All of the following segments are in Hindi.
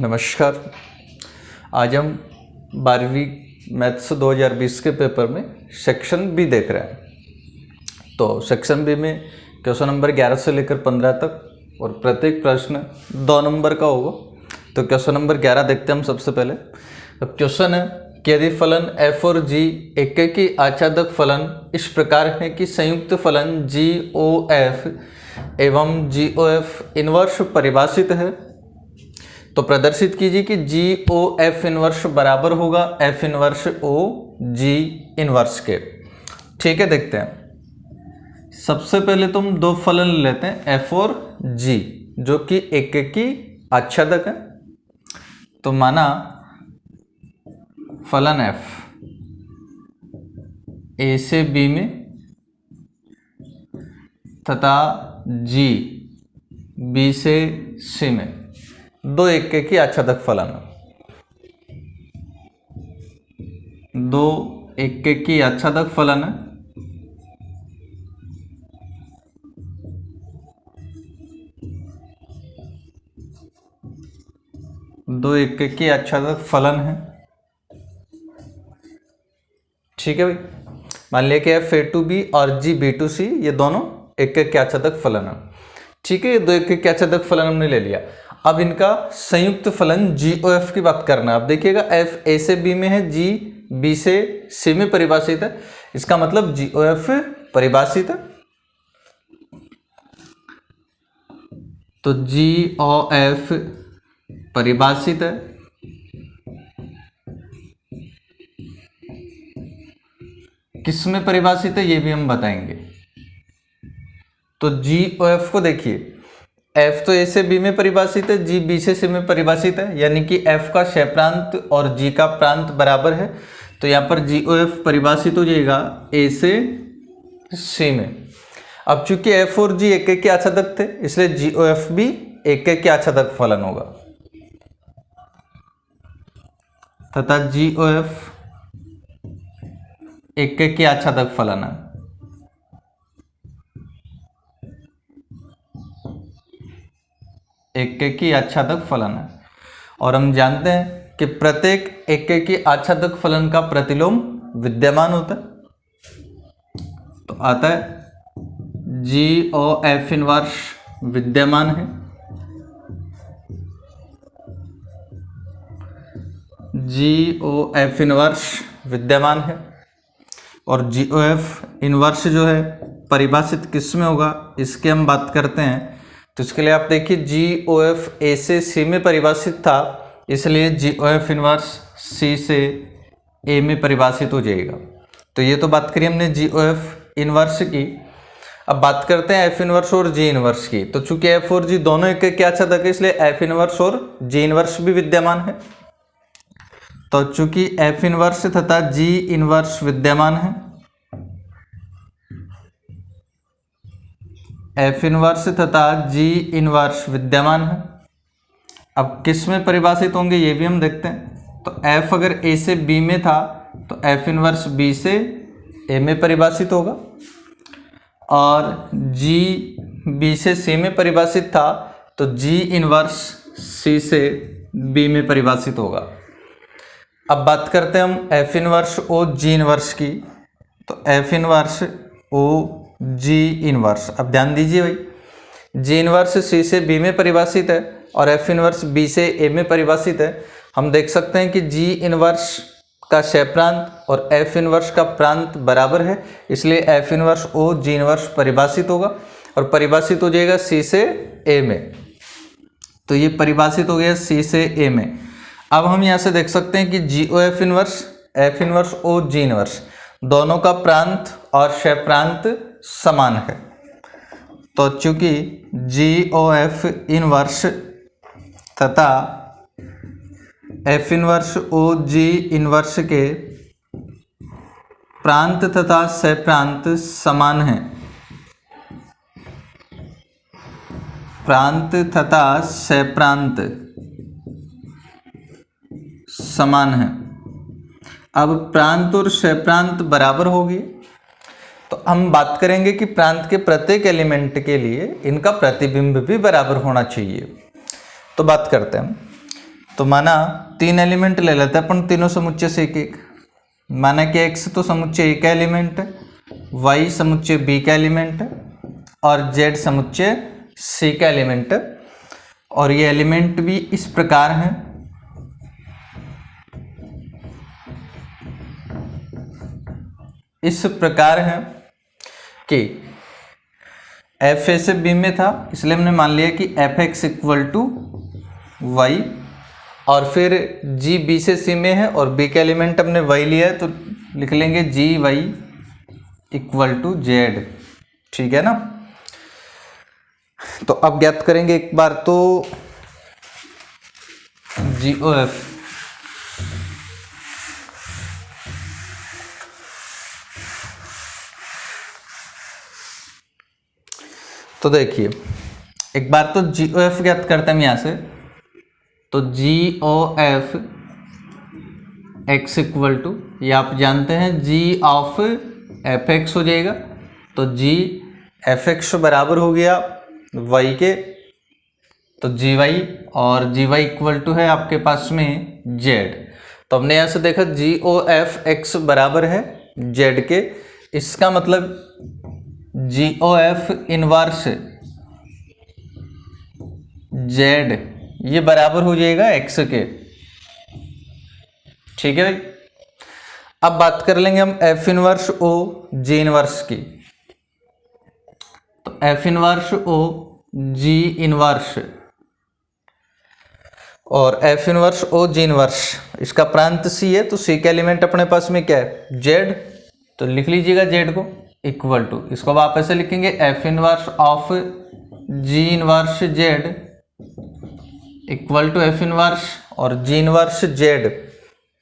नमस्कार। आज हम 12वीं मैथ्स 2020 के पेपर में सेक्शन बी देख रहे हैं। तो सेक्शन बी में क्वेश्चन नंबर 11 से लेकर 15 तक और प्रत्येक प्रश्न 2 नंबर का होगा। तो क्वेश्चन नंबर 11 देखते हैं हम सबसे पहले। तो क्वेश्चन है कि यदि फलन f और g एकेकी आच्छादक फलन इस प्रकार है कि संयुक्त फलन GOF एवं GOF इनवर्स परिभाषित है, तो प्रदर्शित कीजिए कि GOF इनवर्स बराबर होगा F inverse O G inverse के। ठीक है, देखते हैं। सबसे पहले तुम दो फलन लेते हैं F और G, जो कि एकेकी आच्छादक है। तो माना फलन F A से B में तथा G B से C में दो एकेकी आच्छादक फलन है। दो एकेकी आच्छादक फलन है। दो एकेकी आच्छादक फलन है। ठीक है भाई, मान लिया कि F(A)to(B) और G(B)to(C) ये दोनों एकेकी आच्छादक फलन है। ठीक है, ये दो एकेकी आच्छादक फलन हमने ले लिया। अब इनका संयुक्त फलन GOF की बात करना है। अब देखिएगा F A से B में है, G B से C में परिभाषित है। इसका मतलब GOF परिभाषित है। तो GOF परिभाषित है। किस में परिभाषित है ये भी हम बताएंगे। तो GOF को देखिए, F तो A से B में परिभाषित है, G B से C में परिभाषित है, यानी कि F का क्षय प्रांत और G का प्रांत बराबर है। तो यहाँ पर GOF परिभाषित हो जाएगा A से C में। अब चूंकि F और G एकेकी आच्छादक थे, इसलिए GOF भी एकेकी आच्छादक फलन होगा तथा GOF एकेकी आच्छादक फलन है। एकेकी आच्छादक फलन है। और हम जानते हैं कि प्रत्येक एकेकी आच्छादक फलन का प्रतिलोम विद्यमान होता है। तो आता है GOF इनवर्स विद्यमान है, GOF इनवर्स विद्यमान है। और GOF इनवर्स जो है परिभाषित किस में होगा, इसकी हम बात करते हैं। तो इसके लिए आप देखिए, GOF A से C में परिभाषित था, इसलिए GOF इनवर्स C से A में परिभाषित हो जाएगा। तो ये तो बात करी हमने GOF इनवर्स की। अब बात करते हैं F इनवर्स और G इनवर्स की। तो चूंकि F और G दोनों एकेकी आच्छादक है, इसलिए F इनवर्स और G इनवर्स भी विद्यमान है। तो चूंकि F इनवर्स तथा G इनवर्स विद्यमान है, F इनवर्स तथा G इनवर्स विद्यमान है। अब किस में परिभाषित होंगे ये भी हम देखते हैं। तो F अगर A से B में था, तो F इनवर्स B से A में परिभाषित होगा। और G B से C में परिभाषित था, तो G इनवर्स C से B में परिभाषित होगा। अब बात करते हैं हम F inverse O G inverse की। तो F inverse O G inverse, अब ध्यान दीजिए भाई, G इनवर्स C से B में परिभाषित है और F इनवर्स B से A में परिभाषित है। हम देख सकते हैं कि G इनवर्स का क्षय प्रांत और F इनवर्स का प्रांत बराबर है, इसलिए F inverse O G inverse परिभाषित होगा और परिभाषित हो जाएगा C से A में। तो ये परिभाषित हो गया C से A में। अब हम यहाँ से देख सकते हैं कि GOF inverse F inverse O G inverse दोनों का प्रांत और क्षय प्रांत समान है। तो चूंकि GOF इनवर्स तथा F inverse O G inverse के प्रांत तथा क्षय प्रांत समान है। प्रांत तथा क्षय प्रांत समान है। अब प्रांत और क्षय प्रांत बराबर होगी, तो हम बात करेंगे कि प्रांत के प्रत्येक एलिमेंट के लिए इनका प्रतिबिंब भी बराबर होना चाहिए। तो बात करते हैं तो माना 3 एलिमेंट ले लेते हैं अपन, तीनों समुच्चय से एक एक। माना कि x तो समुच्चय A का एलिमेंट है, y समुच्चय B का एलिमेंट है और z समुच्चय C का एलिमेंट है। और ये एलिमेंट भी इस प्रकार हैं, इस प्रकार है कि एफ ए से बी में था, इसलिए हमने मान लिया कि f x equal to y, और फिर जी बी से सी में है और बी का एलिमेंट हमने वाई लिया है, तो लिख लेंगे जी वाई इक्वल टू जेड। ठीक है ना। तो अब ज्ञात करेंगे एक बार तो जी ओ एफ। तो देखिए एक बार तो जी ओ एफ ज्ञात करते हैं हम यहाँ से। तो g o f x equal to, ये आप जानते हैं जी ऑफ एफ एक्स हो जाएगा। तो जी एफ एक्स बराबर हो गया वाई के, तो जी वाई, और जी वाई इक्वल टू है आपके पास में जेड। तो हमने यहाँ से देखा जी ओ एफ एक्स बराबर है जेड के, इसका मतलब जी ओ एफ इनवर्स जेड ये बराबर हो जाएगा एक्स के। ठीक है भाई। अब बात कर लेंगे हम F inverse o g inverse की। तो f inverse o g inverse और F inverse o g inverse, इसका प्रांत सी है, तो सी का एलिमेंट अपने पास में क्या है जेड। तो लिख लीजिएगा जेड को इक्वल टू, इसको आप ऐसे लिखेंगे f inverse of g inverse z equal to f inverse और जी इनवर्स जेड।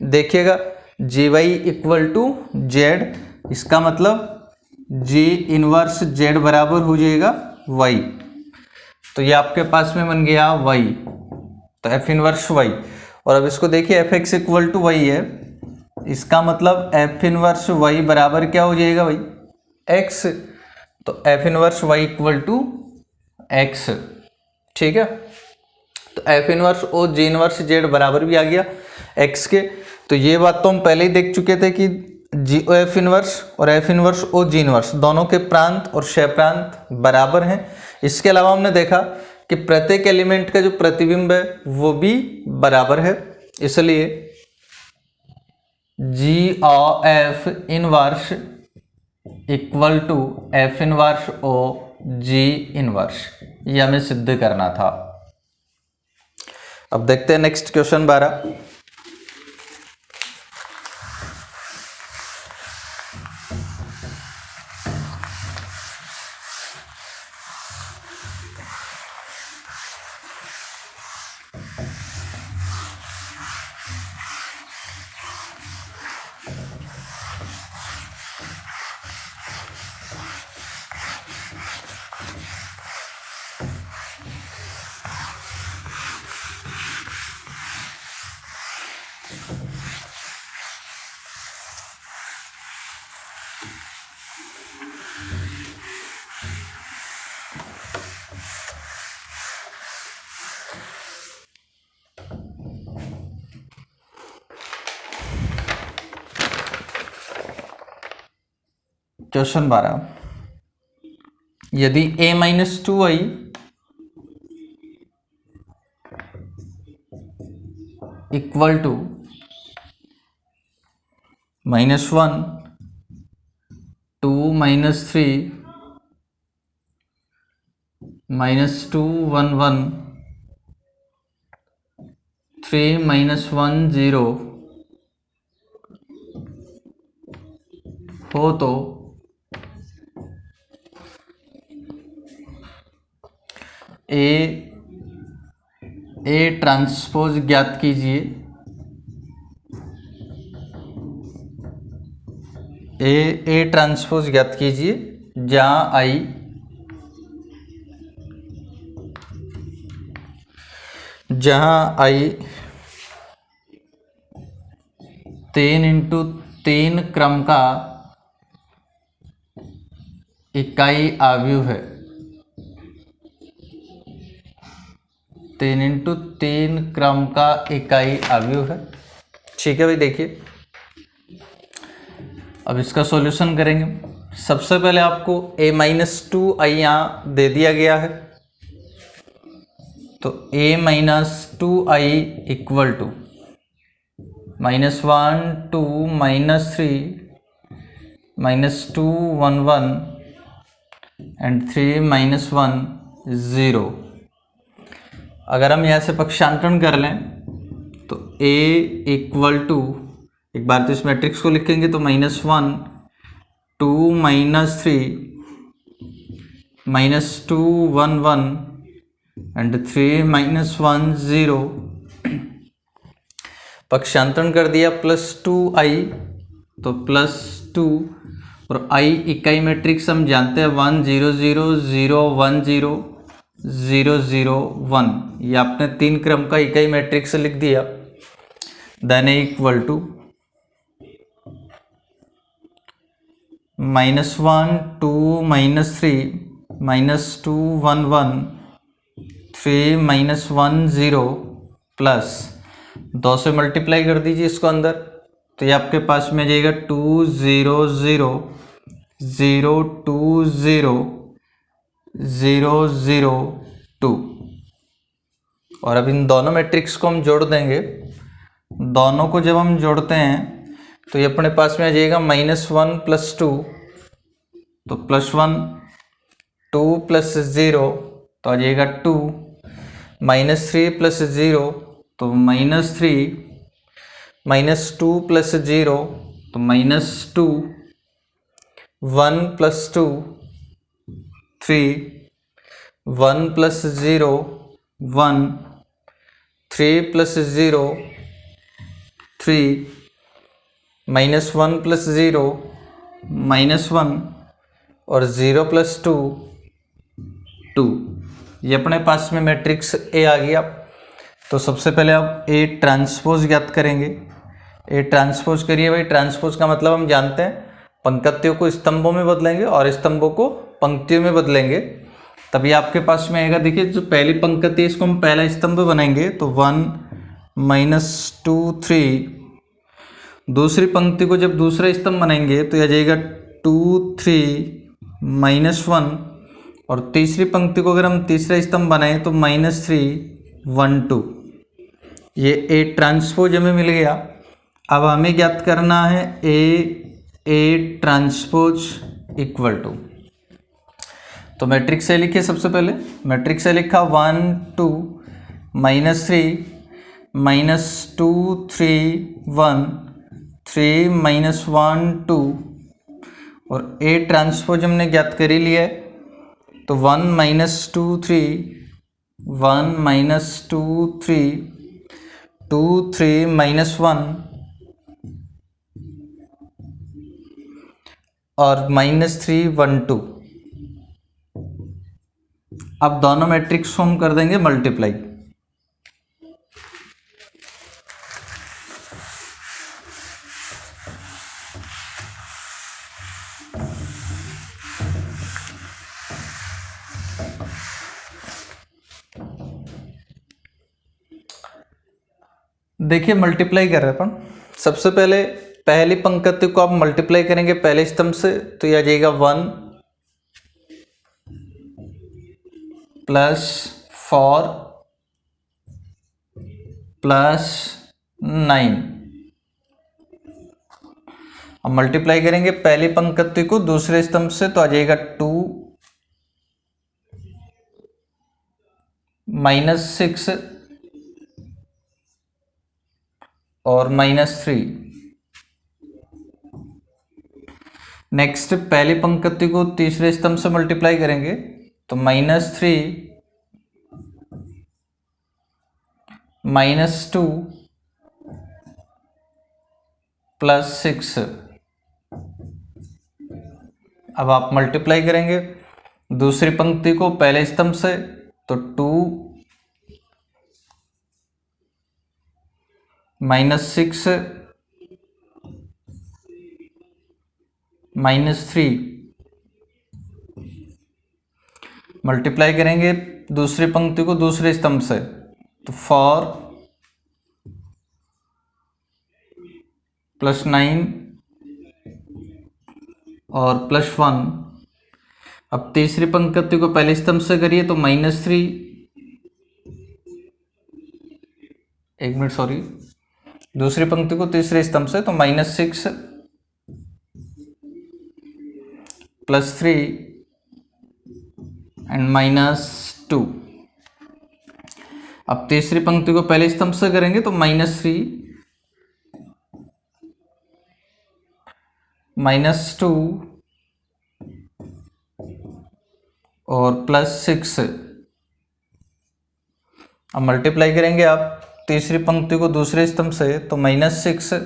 देखिएगा g y equal to z, इसका मतलब जी इनवर्स जेड बराबर हो जाएगा वाई। तो ये आपके पास में बन गया वाई, तो एफ इनवर्स वाई। और अब इसको देखिए f x equal to y है, इसका मतलब एफ इनवर्स वाई बराबर क्या हो जाएगा भाई एक्स। तो f inverse y equal to x. ठीक है। तो f inverse o g inverse z बराबर भी आ गया एक्स के। तो ये बात तो हम पहले ही देख चुके थे कि जी ओ एफ इनवर्स और F inverse o g inverse दोनों के प्रांत और क्षय प्रांत बराबर हैं। इसके अलावा हमने देखा कि प्रत्येक एलिमेंट का जो प्रतिबिंब है वो भी बराबर है, इसलिए g o f inverse equal to f inverse o g inverse, ये हमें सिद्ध करना था। अब देखते हैं नेक्स्ट क्वेश्चन 12। क्वेश्चन 12, यदि a minus two I equal to minus one, two minus three, minus two one one, three minus one zero हो, तो ए ट्रांसपोज ज्ञात कीजिए। ए ट्रांसपोज ज्ञात कीजिए जहाँ आई तीन इंटू तीन क्रम का इकाई आव्यूह है। 3 × 3 क्रम का इकाई अवयव है। ठीक है भाई, देखिए अब इसका सॉल्यूशन करेंगे। सबसे पहले आपको a-2i यहाँ दे दिया गया है, तो a-2i इक्वल टू -1 2 -3 -2 1 1 एंड 3 -1 0। अगर हम यहाँ से पक्षांतरण कर लें तो a इक्वल टू, एक बार तो इस मैट्रिक्स को लिखेंगे तो -1 2 -3 -2 1 1 एंड 3 -1 0। पक्षांतरण कर दिया +2i, तो +2 और i इकाई मैट्रिक्स हम जानते हैं 1 0 0 0 1 0 0 0 1। ये आपने 3 क्रम का इकाई मैट्रिक्स लिख दिया। देन इक्वल टू -1 2 -3 -2 1 1 3 -1 0 प्लस 2 से मल्टीप्लाई कर दीजिए इसको अंदर, तो ये आपके पास में आ जाएगा 2 0 0 0 2 0 0 0 2। और अब इन दोनों मैट्रिक्स को हम जोड़ देंगे। दोनों को जब हम जोड़ते हैं तो ये अपने पास में आ जाएगा -1 + 2, तो +1 2 + 0 तो आ जाएगा 2 -3 + 0 तो -3 -2 + 0 तो -2 1 + 2 3 1 + 0 1 3 + 0 3 -1 + 0 -1 और 0 + 2 2। ये अपने पास में मैट्रिक्स ए आ गया। तो सबसे पहले आप ए ट्रांसपोज ज्ञात करेंगे। ए ट्रांसपोज करिए भाई। ट्रांसपोज का मतलब हम जानते हैं पंक्तियों को स्तंभों में बदलेंगे और स्तंभों को पंक्तियों में बदलेंगे, तभी आपके पास में आएगा। देखिए जो पहली पंक्ति है इसको हम पहला स्तंभ बनाएंगे तो 1 -2 3। दूसरी पंक्ति को जब दूसरा स्तंभ बनाएंगे तो यह आ जाएगा 2 3 -1। और तीसरी पंक्ति को अगर हम तीसरा स्तंभ बनाएं तो -3 1 2। ये ए ट्रांसपोज हमें मिल गया। अब हमें ज्ञात करना है ए ट्रांसपोज इक्वल टू, तो मैट्रिक्स ए लिखिए। सबसे पहले मैट्रिक्स ए लिखा 1 2 -3 -2 3 1 3 -1 2। और ए ट्रांसपोज हमने ज्ञात कर ही लिया है, तो 1 -2 3 1 -2 3 2 3 -1 और -3 1 2। अब दोनों मैट्रिक्स को हम कर देंगे मल्टीप्लाई। देखिए मल्टीप्लाई कर रहे हैं अपन। सबसे पहले पहली पंक्ति को आप मल्टीप्लाई करेंगे पहले स्तंभ से, तो यह आ जाएगा 1 +4 +9। अब मल्टीप्लाई करेंगे पहली पंक्ति को दूसरे स्तंभ से, तो आ जाएगा 2 -6 और -3। नेक्स्ट पहली पंक्ति को तीसरे स्तंभ से मल्टीप्लाई करेंगे तो -3 -2 +6। अब आप मल्टीप्लाई करेंगे दूसरी पंक्ति को पहले स्तंभ से, तो 2 -6 -3। मल्टीप्लाई करेंगे दूसरी पंक्ति को दूसरे स्तंभ से, तो 4 + 9 और +1। अब तीसरी पंक्ति को पहले स्तंभ से करिए तो -3, एक मिनट सॉरी, दूसरी पंक्ति को तीसरे स्तंभ से तो -6 +3 एंड -2। अब तीसरी पंक्ति को पहले स्तंभ से करेंगे तो -3 -2 और +6। अब मल्टीप्लाई करेंगे आप तीसरी पंक्ति को दूसरे स्तंभ से तो -6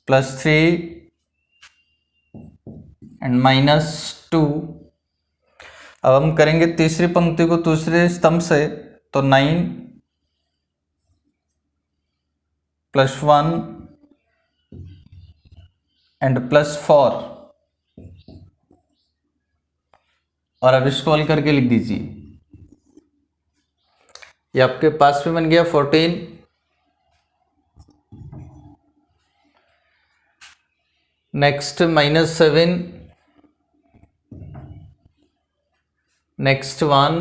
+3 एंड -2। अब हम करेंगे तीसरी पंक्ति को दूसरे स्तंभ से तो 9 +1 एंड +4। और अब इसको हल करके लिख दीजिए। ये आपके पास में बन गया 14। नेक्स्ट -7, नेक्स्ट 1,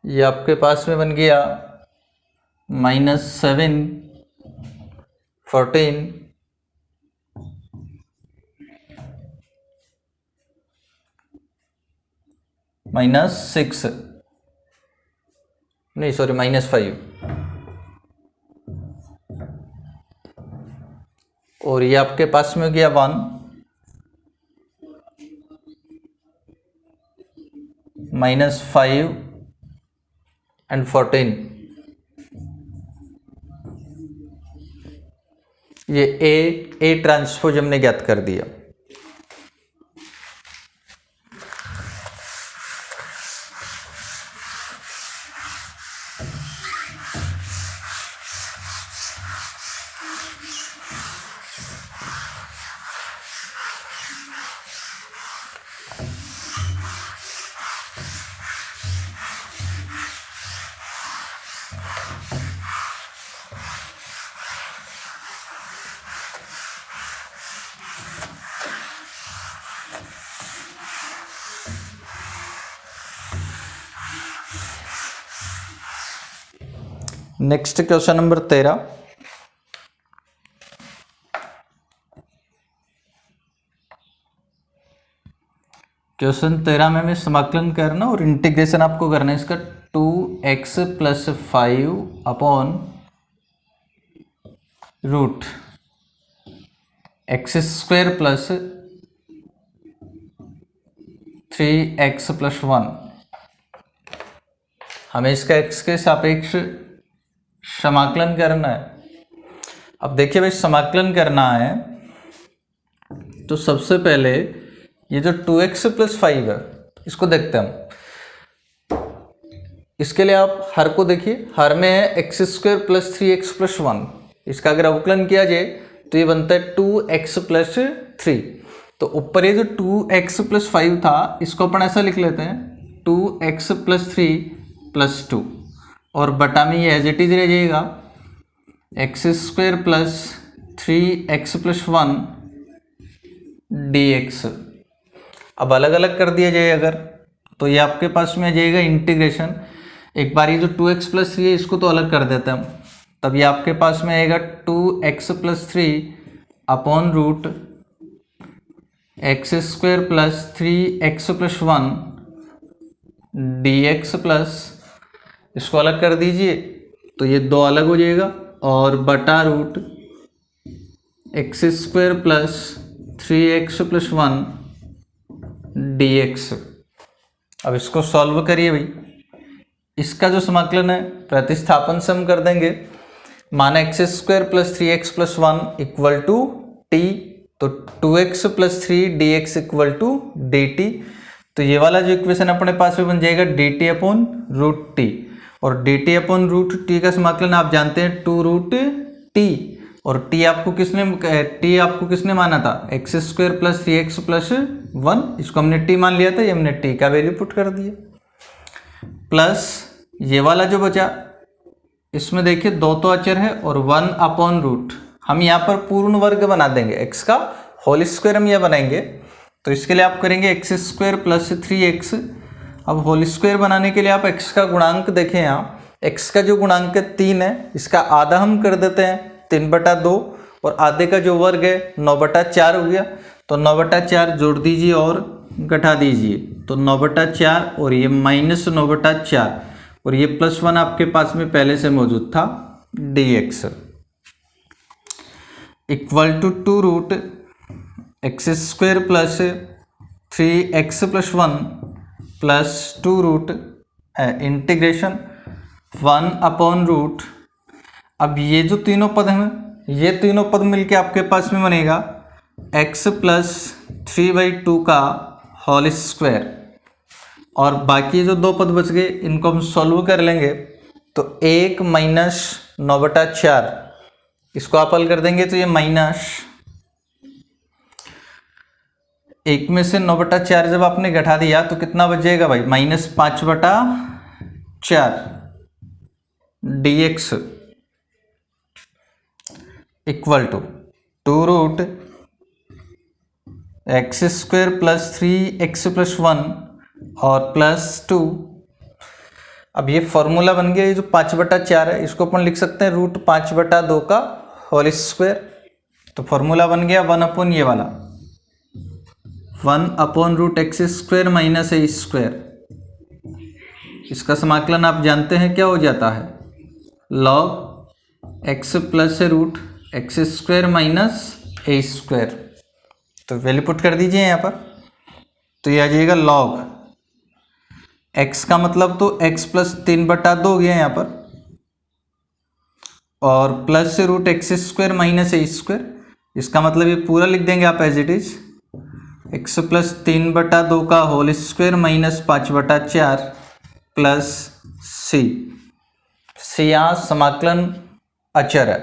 ये आपके पास में बन गया -7 14 -6, नहीं सॉरी -5। और ये आपके पास में हो गया 1 -5 एंड 14। ये ए ट्रांसपोज हमने ज्ञात कर दिया। Next question number 13। क्वेश्चन 13 में हमें समाकलन करना और इंटीग्रेशन आपको करना है इसका 2x + 5 upon root x² + 3x + 1। हमें इसका x के सापेक्ष समाकलन करना है। अब देखिए भाई, समाकलन करना है तो सबसे पहले ये जो 2x + 5 है इसको देखते हैं हम। इसके लिए आप हर को देखिए, हर में है x² + 3x + 1। इसका अगर अवकलन किया जाए तो ये बनता है 2x + 3। तो ऊपर ये जो 2x + 5 था इसको अपन ऐसा लिख लेते हैं 2x + 3 + 2 और बटा में ये एज इट इज रह जाएगा x² + 3x + 1 dx। अब अलग अलग कर दिया जाए अगर तो ये आपके पास में आ जाएगा इंटीग्रेशन। एक बार ये जो 2x + 3 है इसको तो अलग कर देते हैं हम, तब ये आपके पास में आएगा 2x + 3 upon root x² + 3x + 1 dx plus इसको अलग कर दीजिए तो ये दो अलग हो जाएगा और बटा रूट x² + 3x + 1 dx। अब इसको सॉल्व करिए भाई। इसका जो समाकलन है प्रतिस्थापन से हम कर देंगे। माना x² + 3x + 1 = t, तो 2x + 3 dx = dt। तो ये वाला जो इक्वेशन अपने पास में बन जाएगा dt/√t। और dt/√t का समाकलन आप जानते हैं 2√t। और टी आपको किसने माना था, x square plus 3x plus 1, इसको हमने टी मान लिया था, ये हमने टी का वैल्यू पुट कर दिया, प्लस ये वाला जो बचा, इसमें देखिए दो तो अचर है और 1/रूट, हम यहाँ पर पूर्ण वर्ग बना देंगे, x का होल स्क्वायर हम यह बनाएंगे, तो इसके लिए आप करेंगे एक्स स्क्वायर प्लस 3x। अब होल स्क्वायर बनाने के लिए आप x का गुणांक देखें, यहाँ x का जो गुणांक है 3 है, इसका आधा हम कर देते हैं 3/2 और आधे का जो वर्ग है 9/4 हो गया, तो 9/4 जोड़ दीजिए और घटा दीजिए, तो 9/4 और ये -9/4 और ये +1 आपके पास में पहले से मौजूद था, dx equal to 2√x² plus 3x + 1 plus 2 integration 1/रूट। अब ये जो तीनों पद हैं, ये तीनों पद मिलके आपके पास में बनेगा x + 3/2 का होल स्क्वायर, और बाकी जो दो पद बच गए इनको हम सॉल्व कर लेंगे, तो 1 - 9/4 इसको आप हल कर देंगे तो ये माइनस 1 में से 9/4 जब आपने घटा दिया तो कितना बच जाएगा भाई, -5/4 dx equal to 2√x² plus 3x + 1 और +2। अब ये फॉर्मूला बन गया, ये जो 5/4 है इसको अपन लिख सकते हैं √5/2 का होल स्क्वायर, तो फॉर्मूला बन गया 1/, ये वाला 1/√x² - a², इसका समाकलन आप जानते हैं क्या हो जाता है, log x plus √x² - a², तो वैल्यू पुट कर दीजिए यहाँ पर, तो ये आ जाएगा log x का मतलब तो x + 3/2 हो गया यहाँ पर, और प्लस √x² - a², इसका मतलब ये पूरा लिख देंगे आप एज इट इज, x + 3/2 का होल स्क्वायर -5/4 प्लस c यहाँ समाकलन अचर है,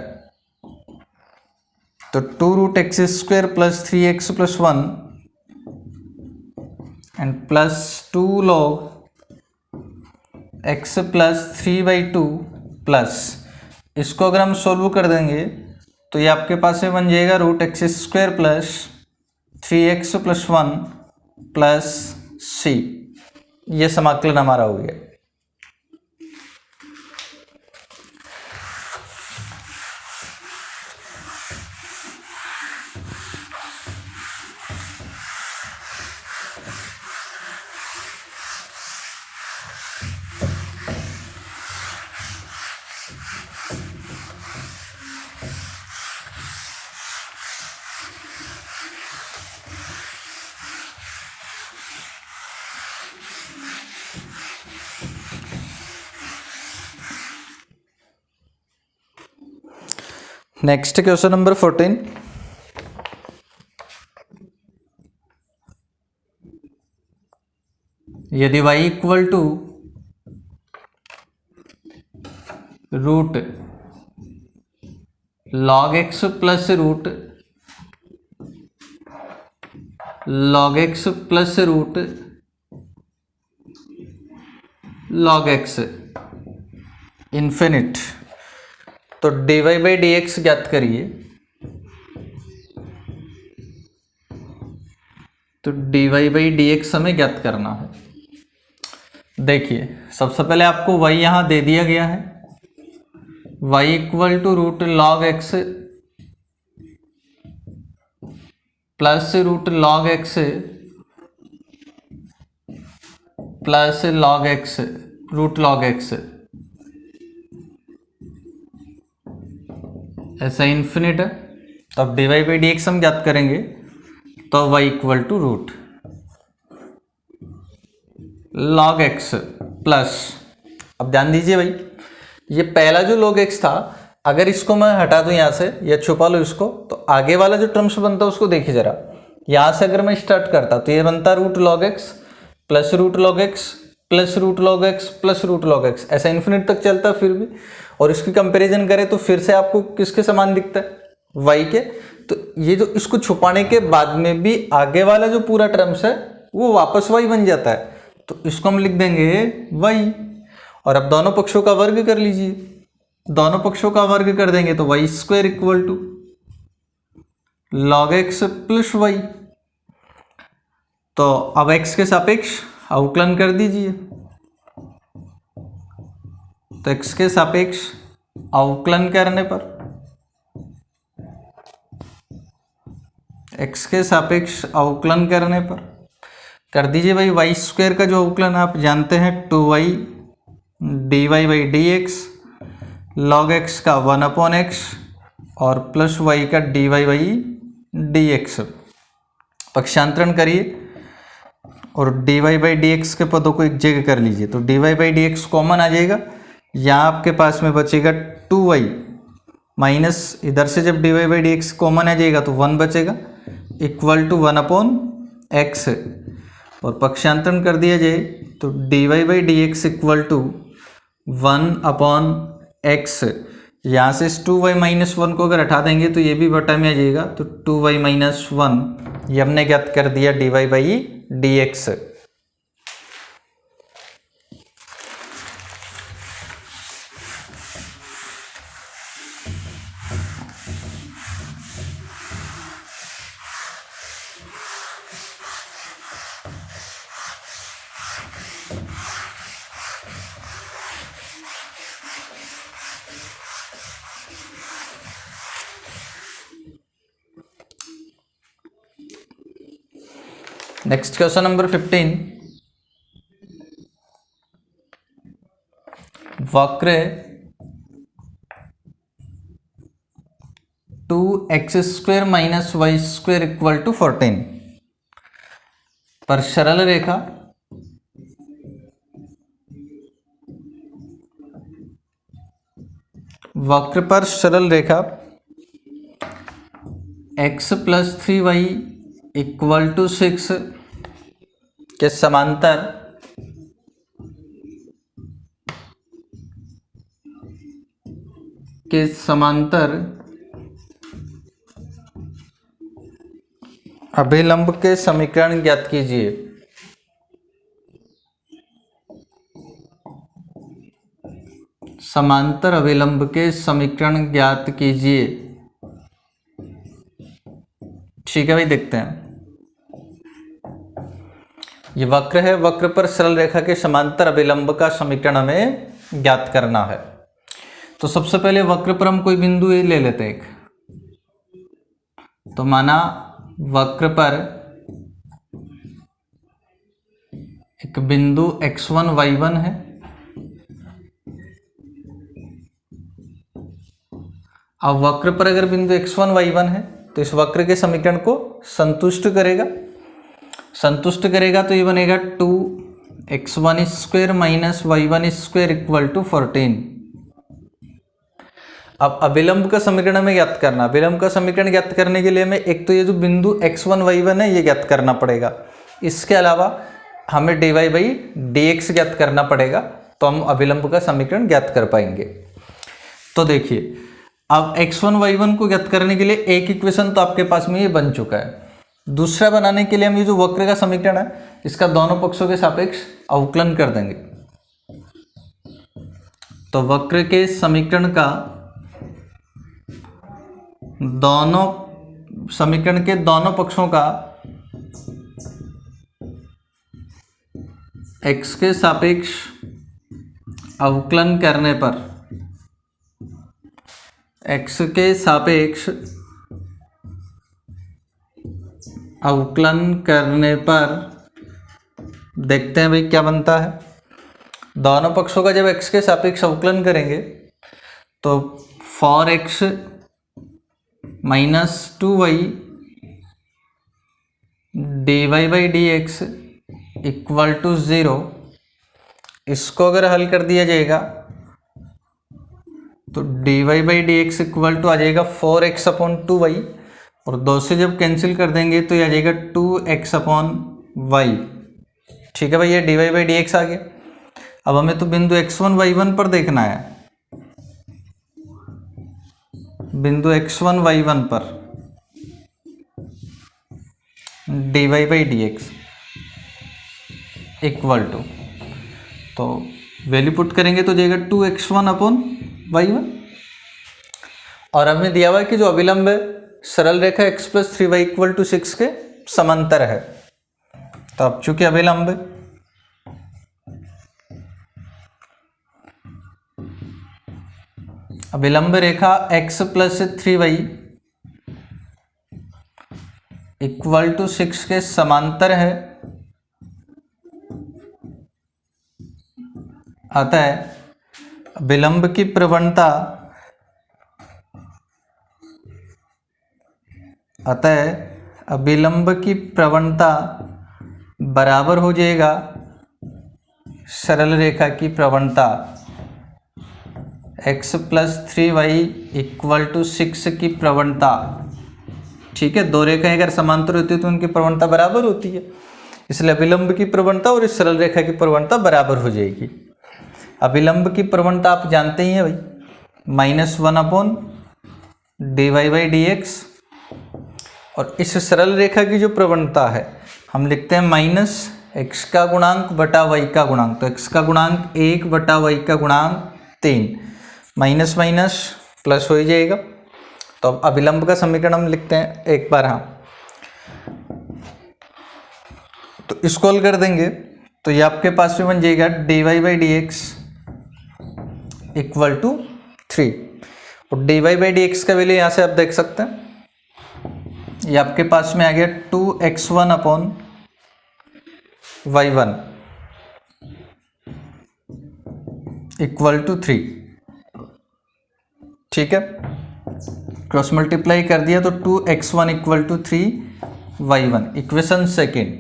तो 2√x² plus 3x + 1 and plus 2 log x + 3/2 plus, इसको अगर हम सोल्व कर देंगे तो ये आपके पास में बन जाएगा √x² plus 3x + 1 plus c, ये समाकलन हमारा हो गया। नेक्स्ट क्वेश्चन नंबर 14, यदि y equal to log x plus log x infinite, तो dy/dx ज्ञात करिए, तो dy/dx हमें ज्ञात करना है। देखिए सबसे पहले आपको y यहाँ दे दिया गया है, y equal to log x plus log x plus log x log x, ऐसा इन्फिनिट है, तो अब dy/dx हम ज्ञात करेंगे, तो y equal to log x plus, अब ध्यान दीजिए भाई, ये पहला जो log x था, अगर इसको मैं हटा दूं यहाँ से या छुपा लो इसको, तो आगे वाला जो टर्म्स बनता है उसको देखिए जरा, यहाँ से अगर मैं स्टार्ट करता तो ये बनता √log x plus √log x plus √log x plus √log x, ऐसा इन्फिनिट तक चलता फिर भी, और इसकी कंपैरिजन करें तो फिर से आपको किसके समान दिखता है, वाई के, तो ये जो इसको छुपाने के बाद में भी आगे वाला जो पूरा टर्म्स है वो वापस वाई बन जाता है, तो इसको हम लिख देंगे वाई। और अब दोनों पक्षों का वर्ग कर लीजिए, दोनों पक्षों का वर्ग कर देंगे तो y square equal to log x plus y. तो अब एक्स के सापेक्ष अवकलन कर दीजिए, तो एक्स के सापेक्ष अवकलन करने पर, एक्स के सापेक्ष अवकलन करने पर कर दीजिए भाई। वाई स्क्वायर का जो अवकलन आप जानते हैं 2y dy by d x, log x का 1/x और प्लस y का dy बाई डी एक्स। पक्षांतरण करिए और dy बाई डी एक्स के पदों को एक जगह कर लीजिए, तो dy by d x common आ जाएगा। यहाँ आपके पास में बचेगा 2y माइनस इधर से जब dy by d x common आ जाएगा तो 1 बचेगा इक्वल टू 1/x। और पक्षांतरण कर दिया जाए तो dy by d x equal to 1/x। यहाँ से इस 2y माइनस 1 को अगर हटा देंगे तो ये भी बटा में आ जाएगा, तो 2y माइनस 1 ये हमने ज्ञात कर दिया dy by d x. Next question number 15, वक्र 2x² minus y square equal to 14 पर सरल रेखा वक्र पर सरल रेखा x plus 3y equal to 6 के समांतर अभिलंब के समीकरण ज्ञात कीजिए। समांतर अभिलंब के समीकरण ज्ञात कीजिए। ठीक है भाई, देखते हैं। ये वक्र है, वक्र पर सरल रेखा के समांतर अभिलंब का समीकरण हमें ज्ञात करना है। तो सबसे पहले वक्र पर हम कोई बिंदु ए ले लेते हैं एक, तो माना वक्र पर एक बिंदु x1 y1 है। अब वक्र पर अगर बिंदु x1 y1 है तो इस वक्र के समीकरण को संतुष्ट करेगा, तो ये बनेगा 2x1² minus y1² equal to 14। अब अभिलंब का समीकरण हमें ज्ञात करना। अभिलंब का समीकरण ज्ञात करने के लिए हमें एक तो ये जो बिंदु x1 y1 है ये ज्ञात करना पड़ेगा, इसके अलावा हमें dy बाई dx ज्ञात करना पड़ेगा, तो हम अभिलंब का समीकरण ज्ञात कर पाएंगे। तो देखिए, अब x1 y1 को ज्ञात करने के लिए एक इक्वेशन तो आपके पास में ये बन चुका है। दूसरा बनाने के लिए हम ये जो वक्र का समीकरण है इसका दोनों पक्षों के सापेक्ष अवकलन कर देंगे। तो वक्र के समीकरण का समीकरण के दोनों पक्षों का x के सापेक्ष अवकलन करने पर, x के सापेक्ष अवकलन करने पर देखते हैं भाई क्या बनता है। दोनों पक्षों का जब x के सापेक्ष अवकलन करेंगे तो 4x minus 2y dy by d x equal to 0, इसको अगर हल कर दिया जाएगा तो dy by d x equal to आ जाएगा 4x अपॉन 2y, और 2 से जब कैंसिल कर देंगे तो ये आ जाएगा 2x अपॉन वाई। ठीक है भाई, ये dy बाई डी एक्स आ गया। अब हमें तो बिंदु x1 y1 पर देखना है। बिंदु x1 y1 पर dy by d x equal to, तो वैल्यू पुट करेंगे तो जाएगा 2x1 अपॉन y1। और हमें दिया हुआ है कि जो अभिलंब है सरल रेखा x plus 3y equal to 6 के समांतर है। तो अब चूंकि अभिलंब रेखा x plus 3y equal to 6 के समांतर है, अतः विलंब की प्रवणता बराबर हो जाएगा सरल रेखा की प्रवणता x plus 3y equal to 6 की प्रवणता। ठीक है, दो रेखाएं अगर समांतर होती है तो उनकी प्रवणता बराबर होती है, इसलिए अभिलंब की प्रवणता और इस सरल रेखा की प्रवणता बराबर हो जाएगी। अभिलंब की प्रवणता आप जानते ही हैं भाई, -1 upon dy by d x, और इस सरल रेखा की जो प्रवणता है हम लिखते हैं माइनस x का गुणांक बटा y का गुणांक। तो x का गुणांक 1 बटा y का गुणांक 3, माइनस माइनस प्लस हो ही जाएगा। तो अब अभिलंब का समीकरण हम लिखते हैं एक बार, हाँ, तो इसको हल कर देंगे तो ये आपके पास में बन जाएगा dy by d x equal to 3, और dy बाई डी एक्स का वैल्यू यहाँ से आप देख सकते हैं, ये आपके पास में आ गया 2x1 upon y1 equal to 3। ठीक है, क्रॉस मल्टीप्लाई कर दिया तो 2x1 equal to 3y1, equation second.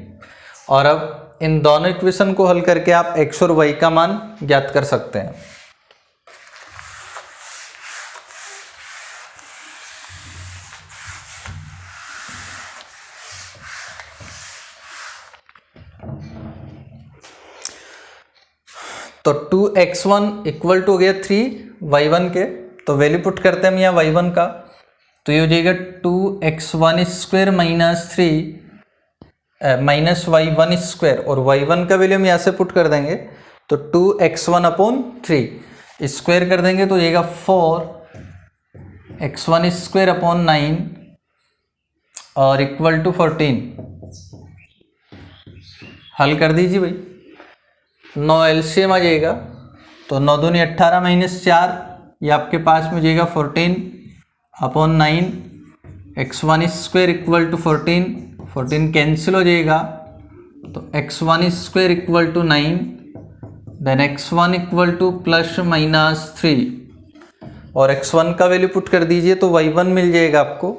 और अब इन दोनों इक्वेशन को हल करके आप x और y का मान ज्ञात कर सकते हैं। तो 2x1 इक्वल टू हो गया 3y1 के, तो वैल्यू पुट करते हैं हम यहाँ y1 का, तो ये हो जाएगा 2x1 square minus y1 square, और y1 का वैल्यू हम यहाँ से पुट कर देंगे तो 2x1 अपॉन 3 स्क्वायर कर देंगे तो जाएगा 4x1 स्क्वायर अपॉन 9 और इक्वल टू 14। हल कर दीजिए भाई, 9 एलसीएम आ जाएगा, तो 9 दूनी 18 माइनस 4, ये आपके पास में जाएगा 14 upon 9, x1 square equal to 14 cancel हो जाएगा, तो x1 square equal to 9, then x1 equal to plus minus 3, और x1 का वैल्यू पुट कर दीजिए तो y1 मिल जाएगा आपको